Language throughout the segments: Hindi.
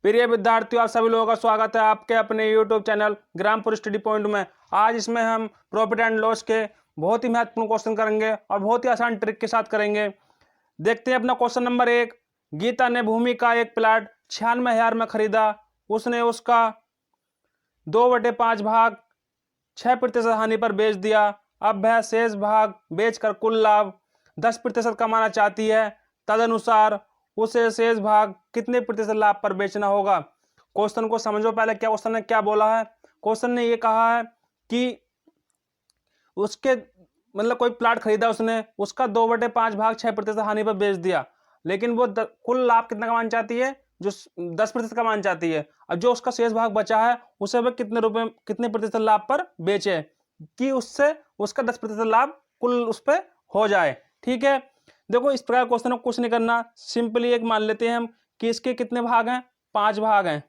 प्रिय विद्यार्थियों, आप सभी लोगों का स्वागत है आपके अपने YouTube channel Grampur study point में। आज इसमें हम प्रॉफिट एंड लॉस के बहुत ही महत्वपूर्ण क्वेश्चन करेंगे और बहुत ही आसान ट्रिक के साथ करेंगे। देखते हैं अपना क्वेश्चन नंबर 1। गीता ने भूमि का एक प्लाट 96,000 में खरीदा। उसने उसका 2/5 भाग 6% हानि पर बेच दिया। अब वह शेष भाग बेचकर कुल लाभ 10% कमाना चाहती है। तदनुसार उसे शेष भाग कितने प्रतिशत लाभ पर बेचना होगा। क्वेश्चन को समझो पहले, क्या क्वेश्चन ने क्या बोला है। क्वेश्चन ने ये कहा है कि उसके मतलब कोई प्लाट खरीदा उसने, उसका 2/5 भाग 6% हानि पर बेच दिया, लेकिन वो कुल लाभ कितना कमाना चाहती है, जो 10% कमाना चाहती है। अब जो उसका शेष भाग बचा है उसे वह कितने प्रतिशत लाभ पर बेचे कि उससे उसका 10% लाभ कुल उस पर हो जाए। ठीक है, देखो इस प्रकार क्वेश्चन को कुछ नहीं करना, सिंपली एक मान लेते हैं हम कि इसके कितने भाग हैं, 5 भाग हैं।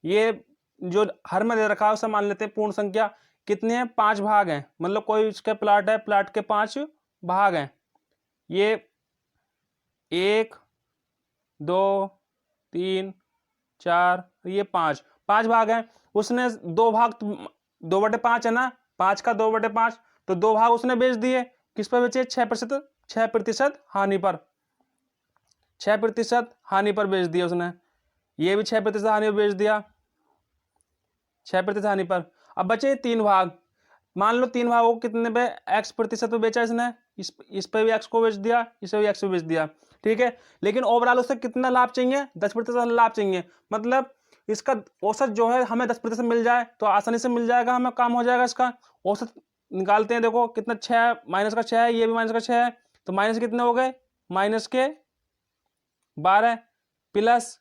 ये जो हर में दे रखा है उसे मान लेते हैं पूर्ण संख्या। कितने हैं, 5 भाग हैं, मतलब कोई इसका प्लाट है, प्लाट के 5 भाग हैं। ये 1 2 3 4, ये 5 भाग हैं। उसने 2 भाग 2/5 है ना, 5 का 2/5, तो 2 भाग उसने बेच दिए। किस पर बेचे, 6% हानि पर, 6% हानि पर बेच दिया उसने। ये भी 6% हानि पर बेच दिया, 6% हानि पर। अब बचे 3 भाग, मान लो 3 भागों को कितने पे, x% पे बेचा इसने। इस पे भी x को बेच दिया, इसे भी x पे बेच दिया। ठीक है, लेकिन ओवरऑल उससे कितना लाभ चाहिए, 10% लाभ चाहिए। मतलब इसका औसत जो है हमें 10% मिल जाए तो आसानी से मिल जाएगा, हमें काम हो जाएगा। इसका औसत निकालते हैं। देखो कितना, 6 माइनस का 6 है, ये भी माइनस का 6 है, तो माइनस कितने हो गए, माइनस के 12 प्लस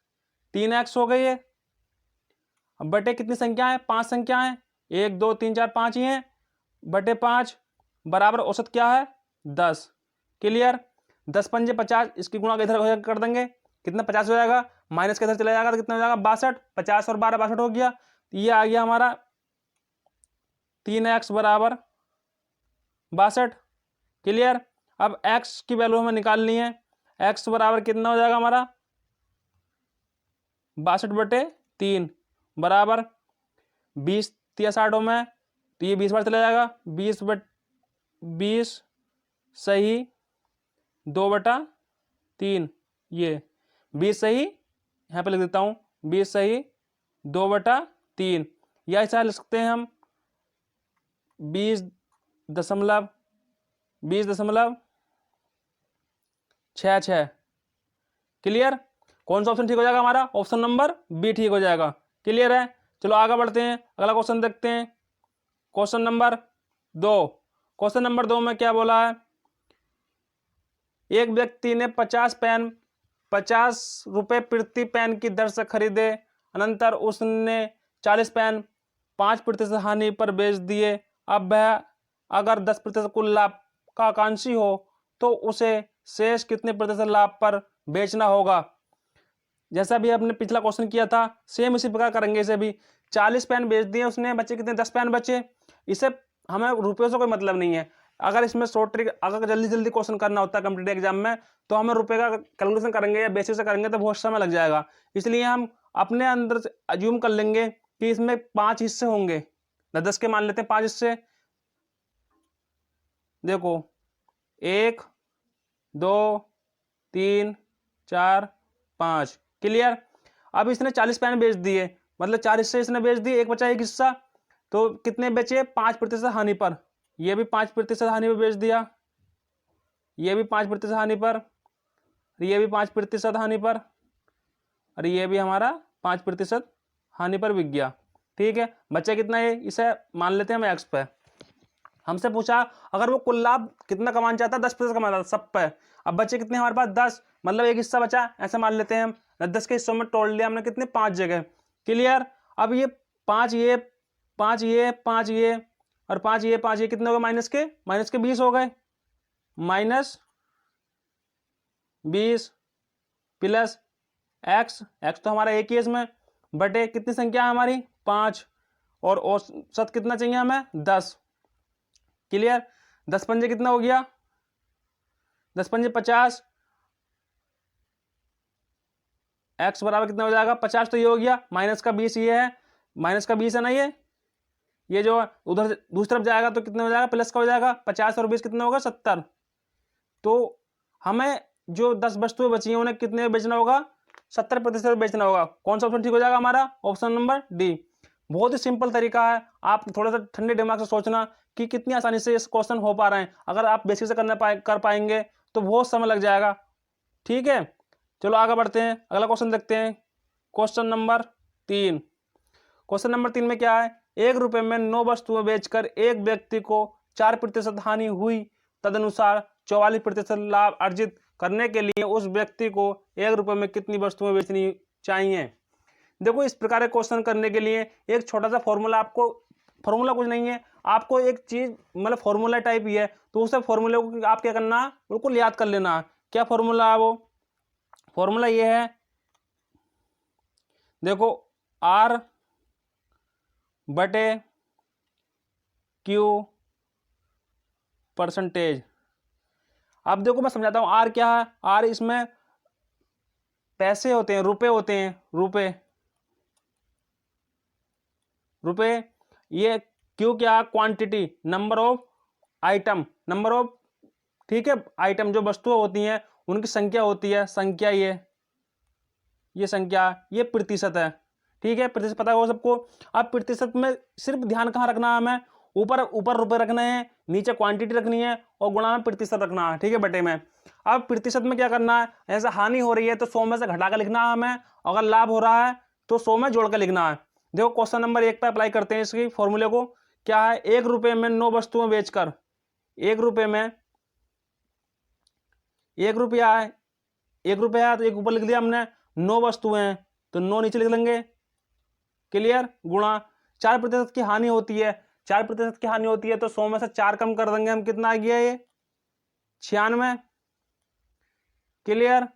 3x हो गई है। अब बटे कितनी संख्या है, 5 संख्या है, 1 2 3 4 5 ही है, बटे 5 बराबर औसत क्या है, 10। क्लियर, 10 पंजे 50, इसकी गुणा इधर कर देंगे, कितना 50 हो जाएगा, माइनस के इधर चला जाएगा तो कितना हो जाएगा, 62। 50 और 12 62 हो गया। तो ये आ गया हमारा 3x बराबर 62। क्लियर, अब x की वैल्यू हमें निकालनी है। x बराबर कितना हो जाएगा हमारा, 62/3 बराबर 20 या 60 में, तो ये 20 बार चला जाएगा। 20 सही 2/3, ये 20 सही, यहाँ पे लिख देता हूँ, 20 सही 2/3, या ऐसा लिख सकते हैं हम 20.66। क्लियर, कौन सा ऑप्शन ठीक हो जाएगा हमारा, ऑप्शन नंबर बी ठीक हो जाएगा। क्लियर है, चलो आगे बढ़ते हैं, अगला क्वेश्चन देखते हैं। Question number 2। क्वेश्चन नंबर 2 में क्या बोला है, एक व्यक्ति ने 50 पेन 50 रुपए प्रति पेन की दर से खरीदे, अनंतर उसने 40 पेन 5% हानि पर बेच दिए। अब वह अगर 10% कुल लाभ का आकांक्षी हो तो उसे शेष कितने प्रतिशत लाभ पर बेचना होगा। जैसा भी आपने पिछला क्वेश्चन किया था, सेम इसी प्रकार करेंगे। इसे भी 40 पेन बेच दिए उसने, बचे कितने, 10 पेन बचे। इसे हमें रुपयों से कोई मतलब नहीं है। अगर इसमें शॉर्ट ट्रिक, अगर जल्दी जल्दी क्वेश्चन करना होता है कम्पिटेटिव एग्जाम में, तो हमें रुपए का कैलकुलेशन करेंगे या बेसिस से करेंगे तो बहुत समय लग जाएगा। इसलिए हम अपने अंदर से अज्यूम कर लेंगे कि इसमें 5 हिस्से होंगे, 10 के मान लेते हैं 5 हिस्से। देखो 1 2 3 4 5। क्लियर, अब इसने 40 पेन बेच दिए, मतलब 4 हिस्से इसने बेच दिए, एक बचा एक हिस्सा, तो कितने बचे, 5% हानि पर। ये भी 5% हानि पर बेच दिया, ये भी 5% हानि पर, ये भी 5% हानि पर, और ये भी हमारा 5% हानि पर बिक गया। ठीक है, बचा कितना है, इसे मान लेते हैं हम एक्स पे। हमसे पूछा अगर वो कुल लाभ कितना कमाना चाहता है, 10% कमाना सब पे। अब बचे कितने हमारे पास, 10, मतलब एक हिस्सा बचा, ऐसे मान लेते हैं हम। 10 के हिस्सों में तोड़ लिया हमने, कितने, 5 जगह। क्लियर, अब ये 5 ये 5 ये 5 ये और 5 ये 5 ये कितने हो गए, माइनस के 20 हो गए। -20 प्लस एक्स, एक्स तो हमारा एक ही है इसमें, बटे कितनी संख्या है हमारी, 5, और औसत कितना चाहिए हमें, 10। क्लियर, 10 पंजे कितना हो गया, 10 पंजे 50, x बराबर कितना हो जाएगा 50, तो ये हो गया, माइनस का 20 ये है, माइनस का 20 है ना, ये जो उधर दूसरी तरफ जाएगा तो कितना हो जाएगा, प्लस का हो जाएगा, 50 और 20 कितना होगा 70। तो हमें जो 10 वस्तुएं बची हैं उन्हें कितने में बेचना होगा, 70% बेचना होगा। कौन सा ऑप्शन ठीक हो जाएगा हमारा, ऑप्शन नंबर डी। बहुत ही सिंपल तरीका है, आप थोड़ा सा ठंडे दिमाग से सोचना कि कितनी आसानी से इस क्वेश्चन हो पा रहे हैं। अगर आप बेसिक से कर पाएंगे तो बहुत समय लग जाएगा। ठीक है, चलो आगे बढ़ते हैं, अगला क्वेश्चन देखते हैं। Question number 3। क्वेश्चन नंबर 3 में क्या है, 1 रुपये में 9 वस्तुएं बेचकर एक व्यक्ति को 4% हानि हुई, तदनुसार 44% लाभ अर्जित करने के लिए उस व्यक्ति को 1 रुपये में कितनी वस्तुएं बेचनी चाहिए। देखो, इस प्रकार के क्वेश्चन करने के लिए एक छोटा सा फॉर्मूला, आपको फॉर्मूला कुछ नहीं है, आपको एक चीज मतलब फॉर्मूला टाइप ही है, तो उस फॉर्मूले को आप क्या करना, बिल्कुल याद कर लेना। क्या फॉर्मूला है वो, फॉर्मूला ये है, देखो R बटे Q परसेंटेज। अब देखो मैं समझाता हूं, R क्या है, R इसमें पैसे होते हैं, रुपए होते हैं, रुपए। ये Q क्या, quantity, number of item, number of, ठीक है, आइटम जो वस्तुएं होती हैं उनकी संख्या होती है, संख्या ये संख्या, ये प्रतिशत है। ठीक है, प्रतिशत पता होगा सबको। अब प्रतिशत में सिर्फ ध्यान कहाँ रखना है हमें, ऊपर ऊपर रुपए रखने हैं, नीचे क्वांटिटी रखनी है और गुणा में प्रतिशत रखना है। ठीक है, बटे में। अब प्रतिशत में क्या करना है, ऐसे हानि हो रही है तो 100 में से घटा कर लिखना है हमें, अगर लाभ हो रहा है तो 100 में जोड़ कर लिखना है। देखो क्वेश्चन नंबर 1 पर अप्लाई करते हैं इसकी फॉर्मूले को। क्या है, 1 रुपये में 9 वस्तुएं बेचकर, 1 रुपये में 1 रुपया है, 1 रुपया है तो एक ऊपर लिख दिया हमने, 9 वस्तुएं हैं तो 9 नीचे लिख लेंगे, क्लियर, गुणा 4% की हानि होती है, 4% की हानि होती है तो 100 में से 4 कम कर देंगे हम, कितना आ गया ये 96, क्लियर।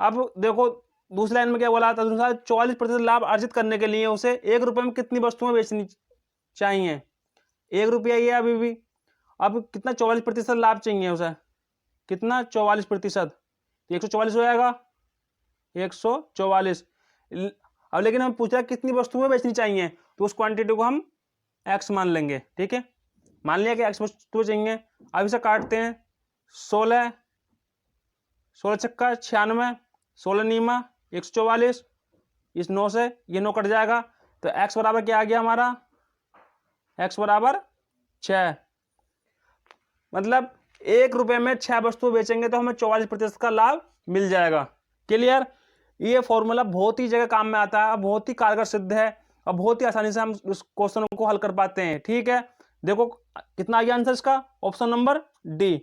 अब देखो दूसरी लाइन में क्या बोला, तदनुसार 44% लाभ अर्जित करने के लिए उसे 1 रुपये में कितनी वस्तुएं बेचनी चाहिए। 1 रुपया ये अभी भी, अब कितना 44% लाभ चाहिए उसे, कितना 44%, 144 हो जाएगा, 144। अब लेकिन हम पूछ रहे हैं कितनी वस्तुएं बेचनी चाहिए, तो उस क्वांटिटी को हम x मान लेंगे। ठीक है, मान लिया कि x वस्तुएं चाहिए। अब इसे काटते हैं, 16 छक्का 96, 16 नीमा 144, इस 9 से ये 9 कट जाएगा, तो x बराबर क्या आ गया हमारा, x बराबर 6। मतलब 1 रुपये में 6 वस्तुएं बेचेंगे तो हमें 44% का लाभ मिल जाएगा, क्लियर। ये फॉर्मूला बहुत ही जगह काम में आता है, बहुत ही कारगर सिद्ध है और बहुत ही आसानी से हम उस क्वेश्चन को हल कर पाते हैं। ठीक है, देखो कितना आ गया आंसर इसका, ऑप्शन नंबर डी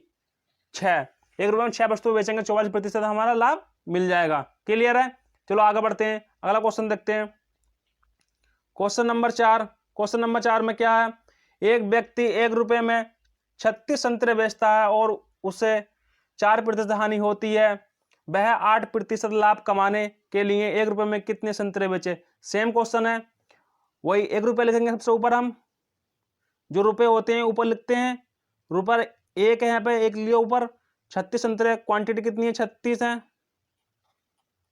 6। 1 रुपये में 6 वस्तुएं बेचेंगे, 44% हमारा लाभ मिल जाएगा, क्लियर है। चलो आगे बढ़ते हैं, अगला क्वेश्चन देखते हैं। Question number 4। क्वेश्चन नंबर 4 में क्या है, एक व्यक्ति 1 रुपये में 36 संतरे बेचता है और उसे 4% हानि होती है, वह 8% लाभ कमाने के लिए 1 रुपये में कितने संतरे बेचे। सेम क्वेश्चन है, वही 1 रुपये लिखेंगे सबसे ऊपर, हम जो रुपए होते हैं ऊपर लिखते हैं, रुपये 1 है यहाँ पे, 1 लिया ऊपर, 36 संतरे, क्वांटिटी कितनी है 36 है,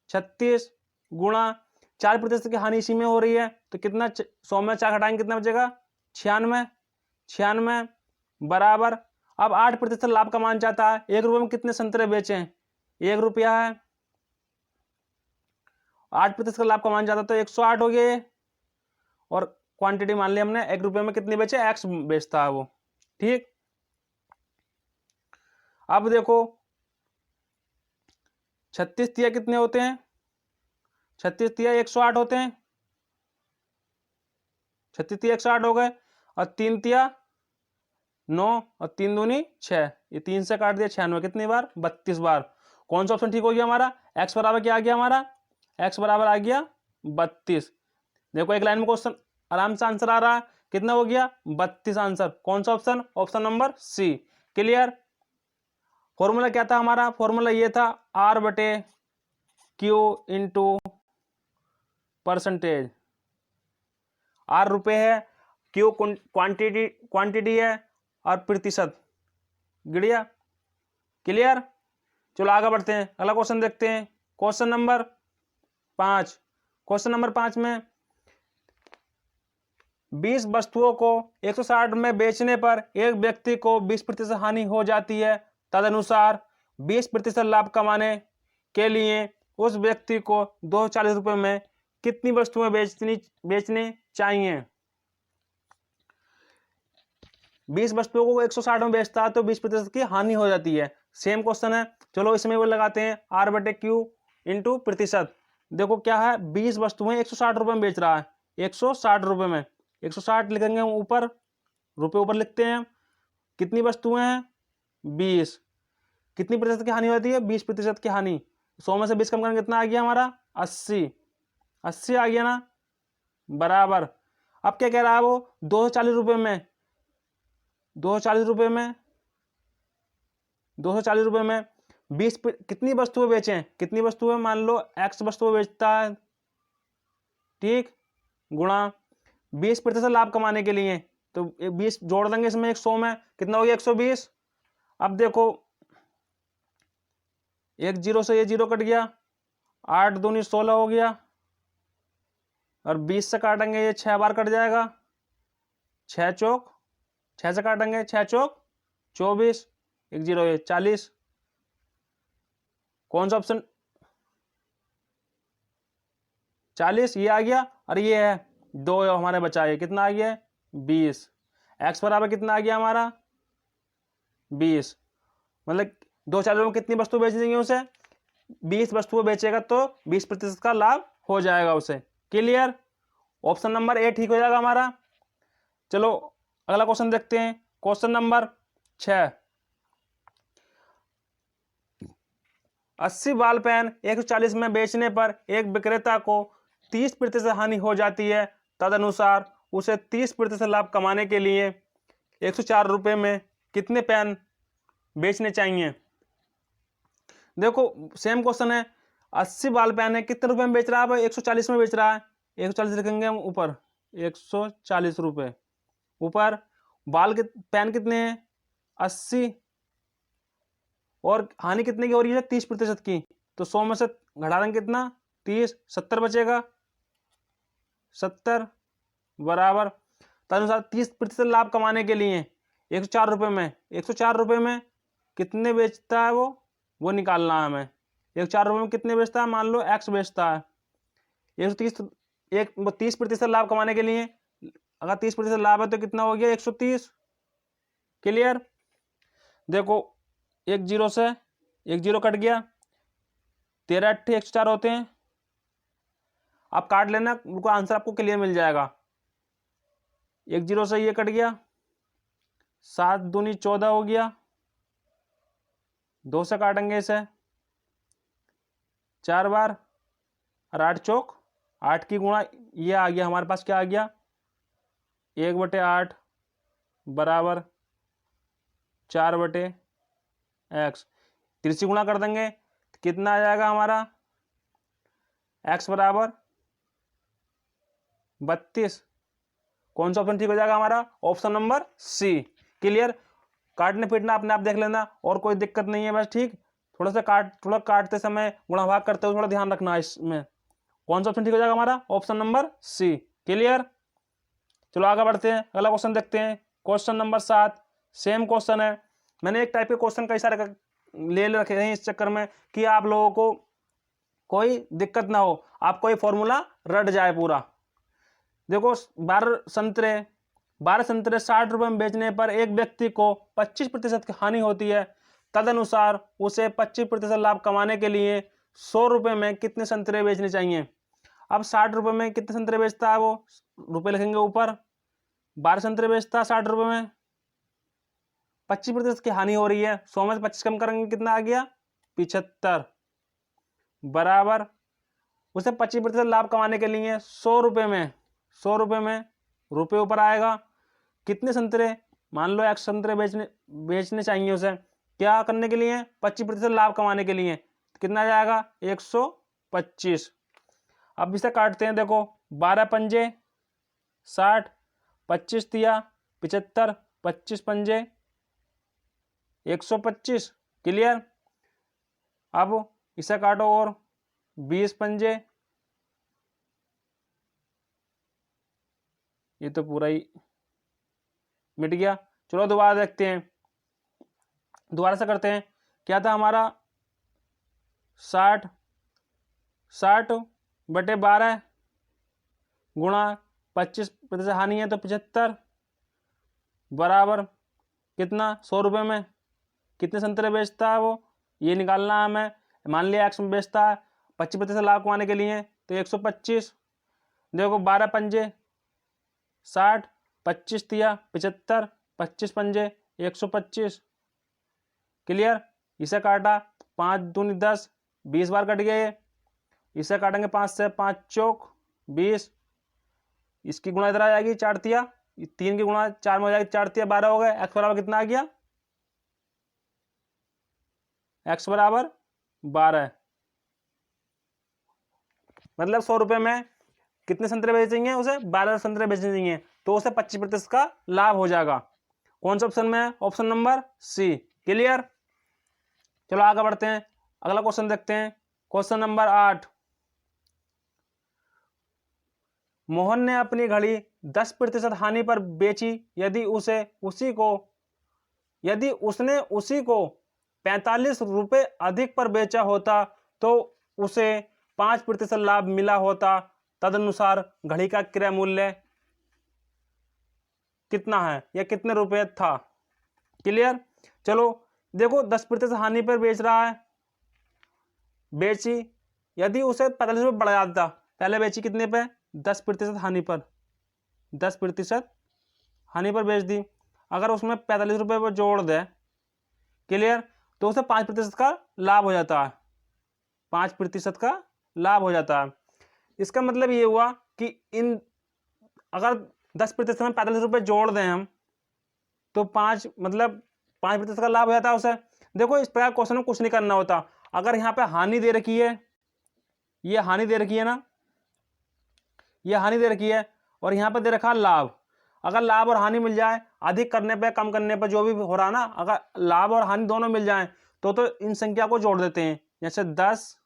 36 गुणा 4% की हानि इसी में हो रही है, तो कितना 100 में 4 घटाएंगे कितना बचेगा 96, 96 बराबर। अब 8% लाभ कमाना चाहता है, 1 रुपये में कितने संतरे बेचे हैं, 1 रुपया है, 8% का लाभ कमाना चाहता तो 108 हो गया ये, और क्वांटिटी मान ली हमने 1 रुपये में कितनी बेचे, x बेचता है वो। ठीक, अब देखो 36 तिया कितने होते हैं, 36 तिया 108 होते हैं, 36 तिया 108 हो गए, और 3 तिया 9 और 3 दूनी 6, ये 3 से काट दिया, 96 कितनी बार 32 बार। कौन सा ऑप्शन ठीक हो गया हमारा, x बराबर क्या आ गया हमारा, x बराबर आ गया 32। देखो एक लाइन में क्वेश्चन आराम से आंसर आ रहा है, कितना हो गया 32 आंसर। कौन सा option, option number C, clear. Formula क्या था हमारा, फॉर्मूला ये था R बटे Q इंटू परसेंटेज। R रुपए है, Q क्वांटिटी है और प्रतिशत, गिड़िया, क्लियर। चलो आगे बढ़ते हैं, अगला क्वेश्चन देखते हैं। Question number 5। क्वेश्चन नंबर 5 में 20 वस्तुओं को 160 में बेचने पर एक व्यक्ति को 20% हानि हो जाती है। तदनुसार 20% लाभ कमाने के लिए उस व्यक्ति को 240 रुपये में कितनी वस्तुएं बेचनी चाहिए। 20 वस्तुओं को 160 में बेचता है तो 20% की हानि हो जाती है। सेम क्वेश्चन है, चलो इसमें वो लगाते हैं R/Q इंटू प्रतिशत। देखो क्या है, 20 वस्तुएं 160 रुपये में बेच रहा है, 160 रुपये में 160 लिखेंगे ऊपर, रुपये ऊपर लिखते हैं। कितनी वस्तुएं हैं, 20। कितनी प्रतिशत की हानि होती है, 20% की हानि। 100 में से 20 कम करेंगे कितना आ गया हमारा, 80। 80 आ गया ना, बराबर। अब क्या कह रहा है वो, 240 रुपये में 240 रुपये में 240 रुपये में 20 कितनी वस्तुएं बेचें, कितनी वस्तुएं, मान लो X वस्तुएं बेचता है, ठीक, गुणा 20% लाभ कमाने के लिए, तो 20 जोड़ देंगे इसमें 100 में, कितना हो गया 120। अब देखो एक जीरो से ये जीरो कट गया, 8 दूनी 16 हो गया, और 20 से काटेंगे ये 6 बार कट जाएगा, 6 चौक 6 से काटेंगे 6 चौक 24, एक जीरो ये 40। कौन सा ऑप्शन, 40 ये आ गया, और ये है 2 हमारे बचा है, कितना आ गया 20। X बराबर कितना आ गया हमारा 20। मतलब 240 में कितनी वस्तु बेच देंगे उसे, 20 वस्तुएं बेचेगा तो 20% का लाभ हो जाएगा उसे। क्लियर, ऑप्शन नंबर ए ठीक हो जाएगा हमारा। चलो अगला क्वेश्चन देखते हैं, क्वेश्चन नंबर 6। 80 बॉल पेन 140 में बेचने पर एक विक्रेता को 30% हानि हो जाती है। तदनुसार उसे 30% लाभ कमाने के लिए 104 रुपये में कितने पेन बेचने चाहिए। देखो सेम क्वेश्चन है, 80 बॉल पेन है, कितने रुपए में बेच रहा है भाई, 140 में बेच रहा है, 140 लिखेंगे हम ऊपर, 140 रुपये ऊपर। बाल के पेन कितने हैं 80, और हानि कितने की हो रही है 30% की, तो 100 में से घटा देंगे कितना 30, 70 बचेगा, 70 बराबर। तदनुसार 30% लाभ कमाने के लिए 104 रुपये में 104 रुपये में कितने बेचता है वो निकालना है हमें। 104 रुपये में कितने बेचता है, मान लो X बेचता है 130, 30% लाभ कमाने के लिए, अगर 30% लाभ है तो कितना हो गया 130। क्लियर, देखो एक जीरो से एक जीरो कट गया, 13 8 104 होते हैं। आप काट लेना, उनको आंसर आपको क्लियर मिल जाएगा। एक जीरो से ये कट गया, 7 दूनी 14 हो गया, 2 से काटेंगे इसे 4 बार, और 8 चौक 8 की गुणा ये आ गया हमारे पास, क्या आ गया 1/8 बराबर 4/x। 30 गुणा कर देंगे तो कितना आ जाएगा हमारा, x बराबर 32। कौन सा ऑप्शन ठीक हो जाएगा हमारा, ऑप्शन नंबर सी। क्लियर, काटने पीटना अपने आप देख लेना, और कोई दिक्कत नहीं है बस, ठीक। थोड़ा काटते समय गुणा भाग करते हुए थोड़ा ध्यान रखना है इसमें। कौन सा ऑप्शन ठीक हो जाएगा हमारा, ऑप्शन नंबर सी। क्लियर, चलो आगे बढ़ते हैं, अगला क्वेश्चन देखते हैं, क्वेश्चन नंबर 7। सेम क्वेश्चन है, मैंने एक टाइप के क्वेश्चन कई सारे ले रखे हैं इस चक्कर में कि आप लोगों को कोई दिक्कत ना हो, आपको ये फॉर्मूला रट जाए पूरा। देखो 12 संतरे 60 रुपये में बेचने पर एक व्यक्ति को 25% की हानि होती है। तदनुसार उसे 25% लाभ कमाने के लिए 100 रुपये में कितने संतरे बेचने चाहिए। अब 60 रुपये में कितने संतरे बेचता है वो, रुपये लिखेंगे ऊपर, 12 संतरे बेचता है 60 रुपये में, 25% की हानि हो रही है, 100 में से 25 कम करेंगे कितना आ गया 75 बराबर। उसे 25% लाभ कमाने के लिए 100 रुपये में रुपये ऊपर आएगा, कितने संतरे, मान लो 1 संतरे बेचने चाहिए उसे, क्या करने के लिए 25% लाभ कमाने के लिए, कितना जाएगा 125। अब इसे काटते हैं, देखो 12 पंजे 60, 25 दिया 75, 25 पंजे 125। क्लियर, अब इसे काटो और 20 पंजे ये तो पूरा ही मिट गया। चलो दोबारा देखते हैं, दोबारा से करते हैं। क्या था हमारा 60/12 गुणा 25% हानि है तो 75 बराबर कितना 100 रुपये में कितने संतरे बेचता है वो, ये निकालना है हमें। मान लिया एक्स में बेचता है 25% लाभ कमाने के लिए तो 125। देखो 12 पंजे 60, 25 दिया 75, 25 पंजे 125। क्लियर। इसे काटा 5 दूनी 10, 20 बार कट गया ये। इसे काटेंगे 5 से, 5 चौक 20। इसकी गुणा इधर आ जाएगी 4 तिया, 3 की गुणा 4 में हो जाएगी 4 तिया 12 हो गए। एक्स बराबर कितना आ गया, एक्स बराबर 12। मतलब 100 रुपये में कितने संतरे बेचेंगे, उसे 12 संतरे बेचेंगे तो उसे 25% का लाभ हो जाएगा। कौन सा ऑप्शन में है, ऑप्शन नंबर सी। क्लियर। चलो आगे बढ़ते हैं, अगला क्वेश्चन देखते हैं। Question number 8। मोहन ने अपनी घड़ी 10% हानि पर बेची। यदि उसने उसी को 45 रुपये अधिक पर बेचा होता तो उसे 5% लाभ मिला होता। तदनुसार घड़ी का क्रय मूल्य कितना है या कितने रुपए था। क्लियर। चलो देखो 10% हानि पर बेच रहा है, बेची। यदि उसे 45 रुपये बढ़ जाता, पहले बेची कितने पे 10% हानि पर, 10% हानि पर बेच दी। अगर उसमें 45 रुपये पर जोड़ दे, क्लियर, तो उसे 5% का लाभ हो जाता है, 5% का लाभ हो जाता है। इसका मतलब ये हुआ कि अगर 10% में 45 रुपये जोड़ दें हम तो 5% का लाभ हो जाता है उसे। देखो इस प्रकार क्वेश्चन में कुछ नहीं करना होता। अगर यहाँ पे हानि दे रखी है, ये हानि दे रखी है ना, ये हानि दे रखी है, और यहाँ पे दे रखा लाभ। अगर लाभ और हानि मिल जाए, अधिक करने पे कम करने पे जो भी हो रहा ना, अगर लाभ और हानि दोनों मिल जाए तो इन संख्या को जोड़ देते हैं। जैसे 10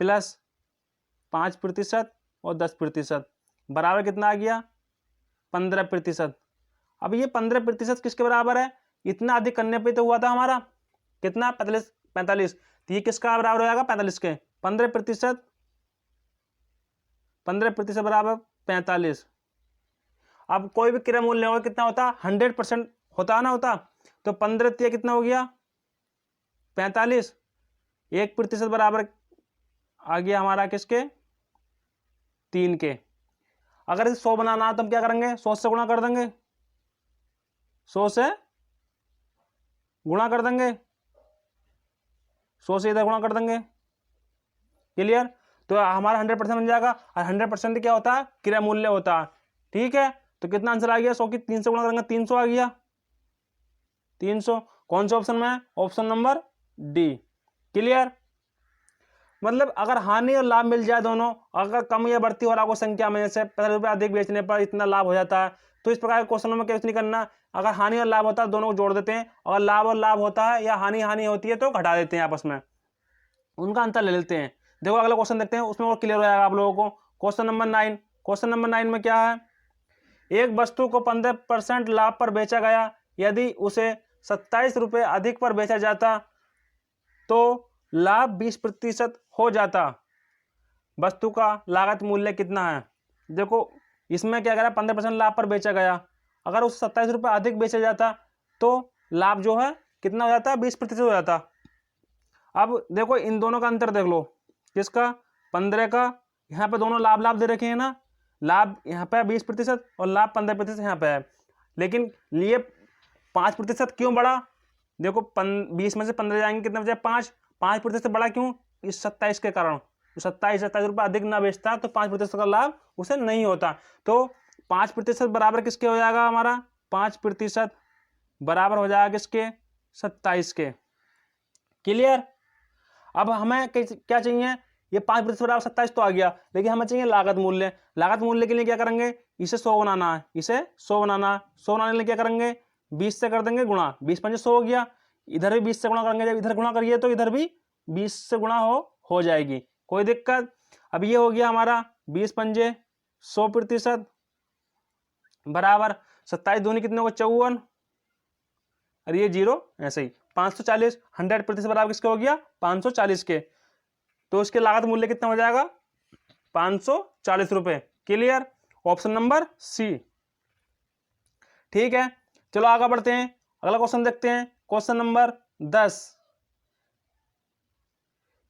प्लस 5% और 10% बराबर कितना आ गया 15%। अब ये 15% किसके बराबर है, इतना अधिक करने पे तो हुआ था हमारा कितना 45। तो ये किसका बराबर हो जाएगा 45 के। 15% बराबर 45। अब कोई भी क्रय मूल्य होगा कितना होता 100% होता ना होता, तो 15 कितना हो गया 45। 1% बराबर आ गया हमारा किसके 3 के। अगर इसे 100 बनाना है तो हम क्या करेंगे 100 से गुणा कर देंगे, 100 से गुणा कर देंगे, 100 से इधर गुणा कर देंगे। क्लियर। तो हमारा 100% बन जाएगा, और 100% क्या होता है क्रय मूल्य होता है। ठीक है, तो कितना आंसर आ गया 100 की 3 से गुणा करेंगे 300 आ गया 300। कौन सा ऑप्शन में है, ऑप्शन नंबर डी। क्लियर। मतलब अगर हानि और लाभ मिल जाए दोनों, अगर कम या बढ़ती हो रहा हो संख्या में से 50 रुपये अधिक बेचने पर इतना लाभ हो जाता है, तो इस प्रकार के क्वेश्चनों में कुछ नहीं करना। अगर हानि और लाभ होता है दोनों को जोड़ देते हैं, अगर लाभ और लाभ होता है या हानि हानि होती है तो घटा देते हैं, आपस में उनका अंतर ले लेते हैं। देखो अगला क्वेश्चन देखते हैं, उसमें और क्लियर हो जाएगा आप लोगों को। Question number 9। क्वेश्चन नंबर 9 में क्या है, एक वस्तु को 15% लाभ पर बेचा गया। यदि उसे 27 रुपये अधिक पर बेचा जाता तो लाभ 20% हो जाता। वस्तु का लागत मूल्य कितना है। देखो इसमें क्या करा 15% लाभ पर बेचा गया, अगर उस 27 रुपये अधिक बेचा जाता तो लाभ जो है कितना हो जाता 20% हो जाता। अब देखो इन दोनों का अंतर देख लो, किसका 15 का, यहाँ पे दोनों लाभ लाभ दे रखे हैं ना, लाभ यहाँ पे 20% और लाभ 15% यहाँ पे है। लेकिन लिए 5% क्यों बढ़ा, देखो 20 में से 15 जाएंगे कितने बचे 5% बढ़ा क्यों, इस 27 के कारण। 27 रुपये अधिक ना बेचता तो 5% का लाभ उसे नहीं होता। तो 5% बराबर किसके हो जाएगा हमारा 5% बराबर हो जाएगा किसके 27 के। क्लियर। अब हमें क्या चाहिए, ये 5% बराबर 27 तो आ गया, लेकिन हमें चाहिए लागत मूल्य। लागत मूल्य के लिए क्या करेंगे, इसे 100 बनाना है, इसे 100 बनाना है। 100 बनाने के लिए क्या करेंगे 20 से कर देंगे गुणा, 20 पंजे 100 हो गया। इधर भी 20 से गुणा करेंगे, जब इधर गुणा करिए तो इधर भी 20 से गुणा हो जाएगी, कोई दिक्कत। अब ये हो गया हमारा 20 पंजे 100%, बराबर 27 दूनी कितने होगा 54, और ये 0 ऐसे ही 540, 100% बराबर किसके हो गया 540 के। तो इसके लागत मूल्य कितना हो जाएगा 540 रुपए। Clear, option number C. ठीक है, चलो आगे बढ़ते हैं, अगला क्वेश्चन देखते हैं। क्वेश्चन नंबर 10,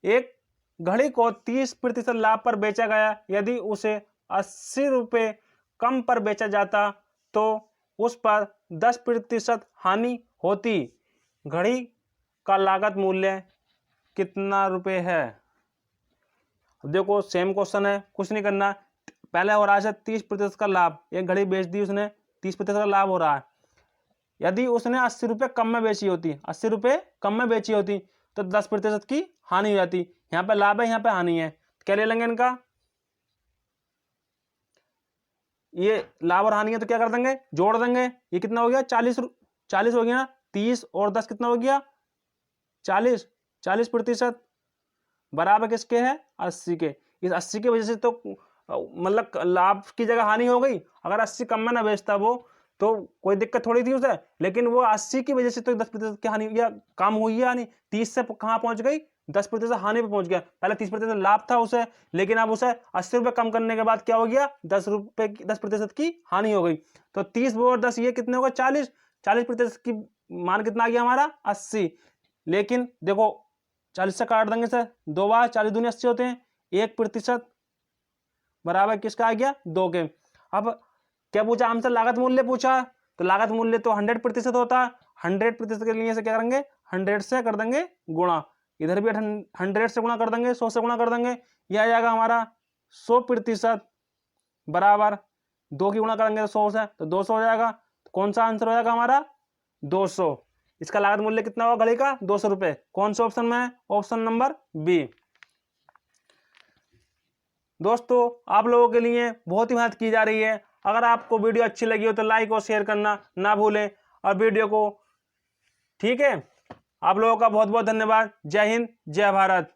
एक घड़ी को 30% लाभ पर बेचा गया, यदि उसे 80 रुपये कम पर बेचा जाता तो उस पर 10% हानि होती। घड़ी का लागत मूल्य कितना रुपए है। देखो सेम क्वेश्चन है, कुछ नहीं करना। पहले हो रहा है 30% का लाभ, एक घड़ी बेच दी उसने, 30% का लाभ हो रहा है। यदि उसने 80 रुपये कम में बेची होती, 80 रुपये कम में बेची होती तो 10% की हानि हो जाती। यहाँ पे लाभ है, यहाँ पे हानि है, क्या ले लेंगे इनका, ये लाभ और हानि है तो क्या कर देंगे जोड़ देंगे। ये कितना हो गया 40 हो गया ना, 30 और 10 कितना हो गया 40% बराबर किसके है 80 के। इस 80 की वजह से तो मतलब लाभ की जगह हानि हो गई। अगर 80 कम में ना बेचता वो तो कोई दिक्कत थोड़ी थी उसे, लेकिन वो 80 की वजह से तो 10% की हानि या कम हुई है हानि। 30 से कहाँ पहुंच गई 10% हानि पे पहुंच गया। पहले 30% लाभ था उसे, लेकिन अब उसे 80 रुपये कम करने के बाद क्या हो गया 10% की हानि हो गई। तो 30 और 10 ये कितने होगा 40% की मान कितना आ गया हमारा 80। लेकिन देखो 40 से काट देंगे सर, 2 बार 40 दूनी 80 होते हैं, 1% बराबर किसका आ गया 2 के। अब क्या पूछा हमसे लागत मूल्य पूछा, तो लागत मूल्य तो 100% होता है। 100% के लिए से क्या करेंगे 100 से कर देंगे गुणा, इधर भी 100 से गुणा कर देंगे, 100 से गुणा कर देंगे, यह आ जाएगा हमारा 100% बराबर 2 की गुणा करेंगे तो 100 से तो 200 हो जाएगा। तो कौन सा आंसर हो जाएगा हमारा 200। इसका लागत मूल्य कितना होगा घड़ी का 200 रुपये। कौन से ऑप्शन में है, ऑप्शन नंबर बी। दोस्तों आप लोगों के लिए बहुत ही मेहनत की जा रही है। अगर आपको वीडियो अच्छी लगी हो तो लाइक और शेयर करना ना भूलें, और वीडियो को, ठीक है। आप लोगों का बहुत बहुत धन्यवाद। जय हिंद, जय भारत।